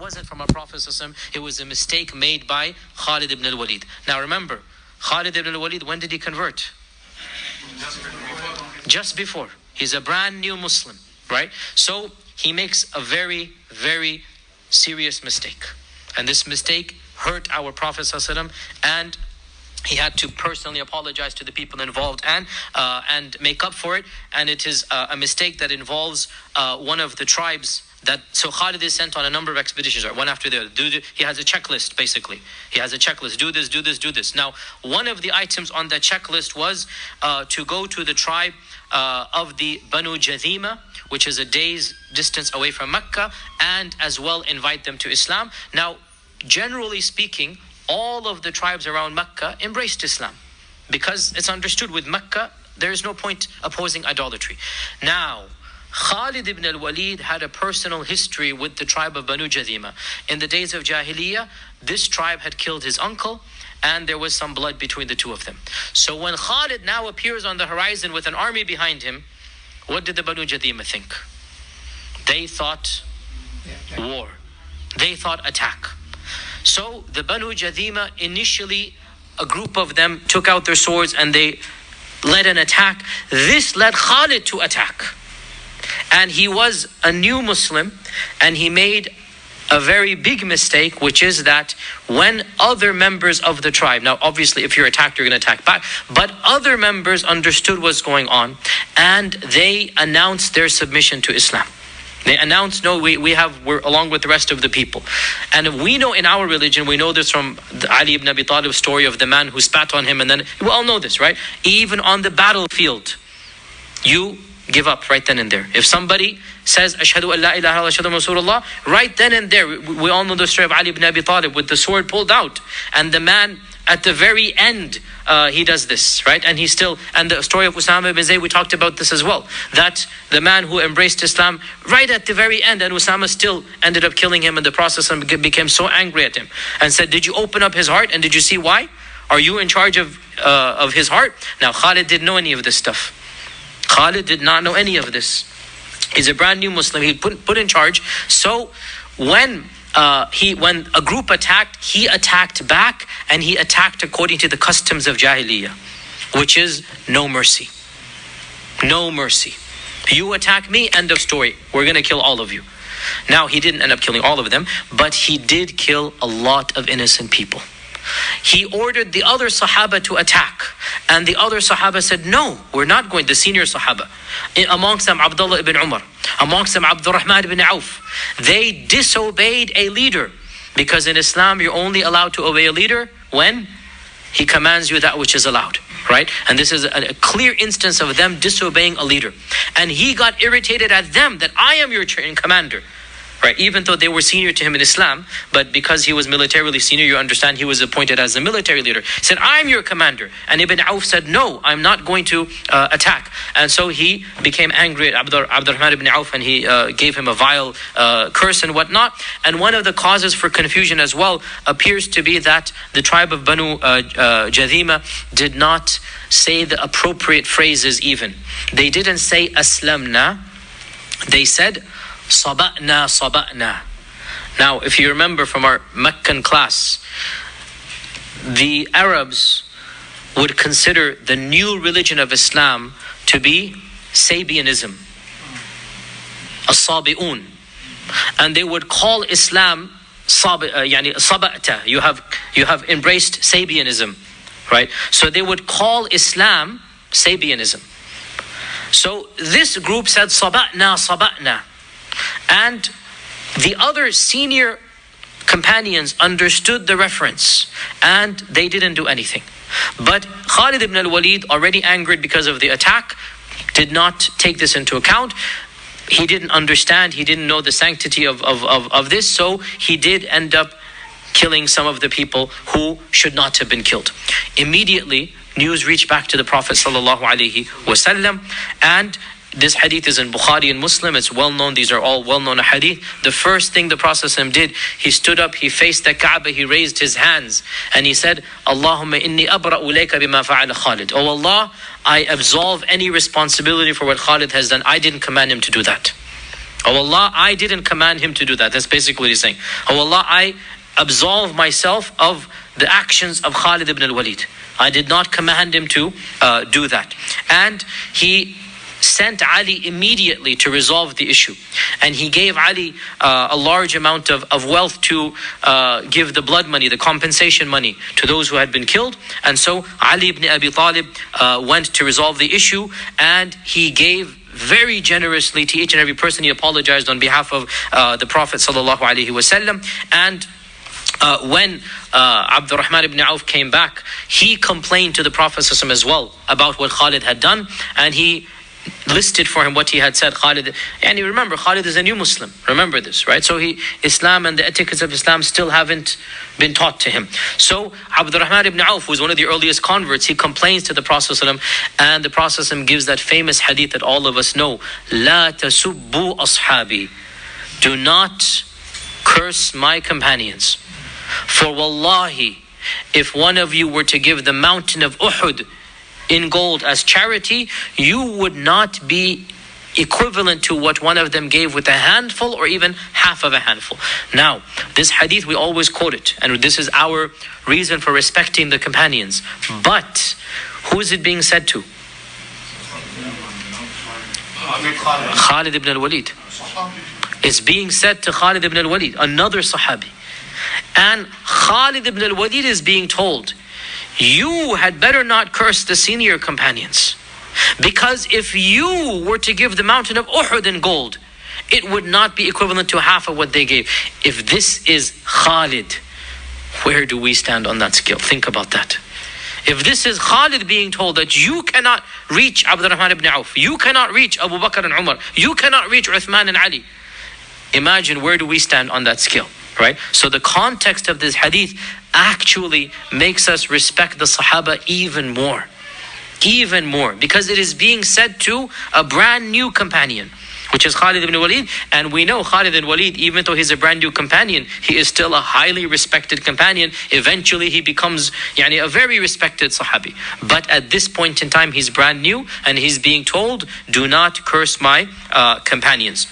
wasn't from our Prophet ﷺ. It was a mistake made by Khalid ibn al-Walid. Now remember, Khalid ibn al-Walid, when did he convert? Just before. He's a brand new Muslim, right? So he makes a very, very serious mistake. And this mistake hurt our Prophet ﷺ, and he had to personally apologize to the people involved and make up for it. And it is a mistake that involves one of the tribes. So Khalid is sent on a number of expeditions, right, one after the other. He has a checklist, basically. He has a checklist. Do this, do this, do this. Now, one of the items on that checklist was to go to the tribe of the Banu Jathima, which is a day's distance away from Mecca, and as well invite them to Islam. Now, generally speaking, all of the tribes around Mecca embraced Islam, because it's understood with Mecca, there is no point opposing idolatry. Now, Khalid ibn al-Walid had a personal history with the tribe of Banu Jathima. In the days of Jahiliyyah, this tribe had killed his uncle, and there was some blood between the two of them. So when Khalid now appears on the horizon with an army behind him, what did the Banu Jathima think? They thought war. They thought attack. So the Banu Jathima, initially a group of them took out their swords and they led an attack. This led Khalid to attack. And he was a new Muslim, and he made a very big mistake, which is that when other members of the tribe, now obviously if you're attacked, you're going to attack back, but other members understood what's going on, and they announced their submission to Islam. They announced, no, we're along with the rest of the people. And we know in our religion, we know this from Ali ibn Abi Talib's story of the man who spat on him, and then, we all know this, right? Even on the battlefield, you give up right then and there. If somebody says, Ashhadu an la ilaha illallah, Ashhadu Rasulullah, right then and there, we all know the story of Ali ibn Abi Talib with the sword pulled out. And the man at the very end, he does this, right? And and the story of Usama ibn Zayd, we talked about this as well. That the man who embraced Islam right at the very end, and Usama still ended up killing him in the process and became so angry at him. And said, did you open up his heart? And did you see why? Are you in charge of his heart? Now Khalid didn't know any of this stuff. Khalid did not know any of this. He's a brand new Muslim. He put in charge. So when a group attacked, he attacked back, and he attacked according to the customs of Jahiliyyah, which is no mercy. No mercy. You attack me, end of story. We're going to kill all of you. Now, he didn't end up killing all of them, but he did kill a lot of innocent people. He ordered the other Sahaba to attack, and the other Sahaba said, no, we're not going, the senior Sahaba. Amongst them, Abdullah ibn Umar. Amongst them, Abdurrahman ibn Auf. They disobeyed a leader, because in Islam, you're only allowed to obey a leader when he commands you that which is allowed, right? And this is a clear instance of them disobeying a leader. And he got irritated at them that I am your commander. Right, even though they were senior to him in Islam, but because he was militarily senior, you understand he was appointed as a military leader. He said, I'm your commander. And Ibn Auf said, no, I'm not going to attack. And so he became angry at Abdurrahman ibn Auf, and he gave him a vile curse and whatnot. And one of the causes for confusion as well appears to be that the tribe of Banu Jathima did not say the appropriate phrases even. They didn't say aslamna. They said saba'na, saba'na. Now, if you remember from our Meccan class, the Arabs would consider the new religion of Islam to be Sabianism, as-Sabi'un. And they would call Islam saba'ta. You have embraced Sabianism, right? So they would call Islam Sabianism. So this group said saba'na, saba'na. And the other senior companions understood the reference, and they didn't do anything. But Khalid ibn al-Walid, already angered because of the attack, did not take this into account. He didn't understand, he didn't know the sanctity of this, so he did end up killing some of the people who should not have been killed. Immediately, news reached back to the Prophet ﷺ, and this hadith is in Bukhari and Muslim. It's well known. These are all well known hadith. The first thing the Prophet ﷺ did, he stood up, he faced the Kaaba, he raised his hands, and he said, Allahumma inni abra'u layka bima fa'ala Khalid. Oh Allah, I absolve any responsibility for what Khalid has done. I didn't command him to do that. Oh Allah, I didn't command him to do that. That's basically what he's saying. Oh Allah, I absolve myself of the actions of Khalid ibn al-Walid. I did not command him to do that. And he sent Ali immediately to resolve the issue. And he gave Ali a large amount of wealth to give the blood money, the compensation money to those who had been killed. And so Ali ibn Abi Talib went to resolve the issue, and he gave very generously to each and every person. He apologized on behalf of the Prophet sallallahu alaihi wasallam. And when Abdurrahman ibn Auf came back, he complained to the Prophet sallallahu alaihi wasallam as well about what Khalid had done, and he listed for him what he had said. Khalid, and you remember, Khalid is a new Muslim. Remember this, right? So Islam and the etiquettes of Islam still haven't been taught to him. So Abdurrahman ibn Auf, who was one of the earliest converts, he complains to the Prophet ﷺ, and the Prophet ﷺ gives that famous hadith that all of us know: "La tasubbu ashabi." Do not curse my companions. For wallahi, if one of you were to give the mountain of Uhud in gold as charity, you would not be equivalent to what one of them gave with a handful or even half of a handful. Now, this hadith, we always quote it, and this is our reason for respecting the companions. But who is it being said to? Khalid ibn al-Walid. It's being said to Khalid ibn al-Walid, another Sahabi. And Khalid ibn al-Walid is being told, you had better not curse the senior companions, because if you were to give the mountain of Uhud in gold, it would not be equivalent to half of what they gave. If this is Khalid, where do we stand on that scale? Think about that. If this is Khalid being told that you cannot reach Abdurrahman ibn Auf, you cannot reach Abu Bakr and Umar, you cannot reach Uthman and Ali, imagine where do we stand on that scale, right? So the context of this hadith actually makes us respect the Sahaba even more, because it is being said to a brand new companion, which is Khalid ibn Walid. And we know Khalid ibn Walid, even though he's a brand new companion, he is still a highly respected companion. Eventually he becomes a very respected Sahabi. But at this point in time, he's brand new, and he's being told, do not curse my companions.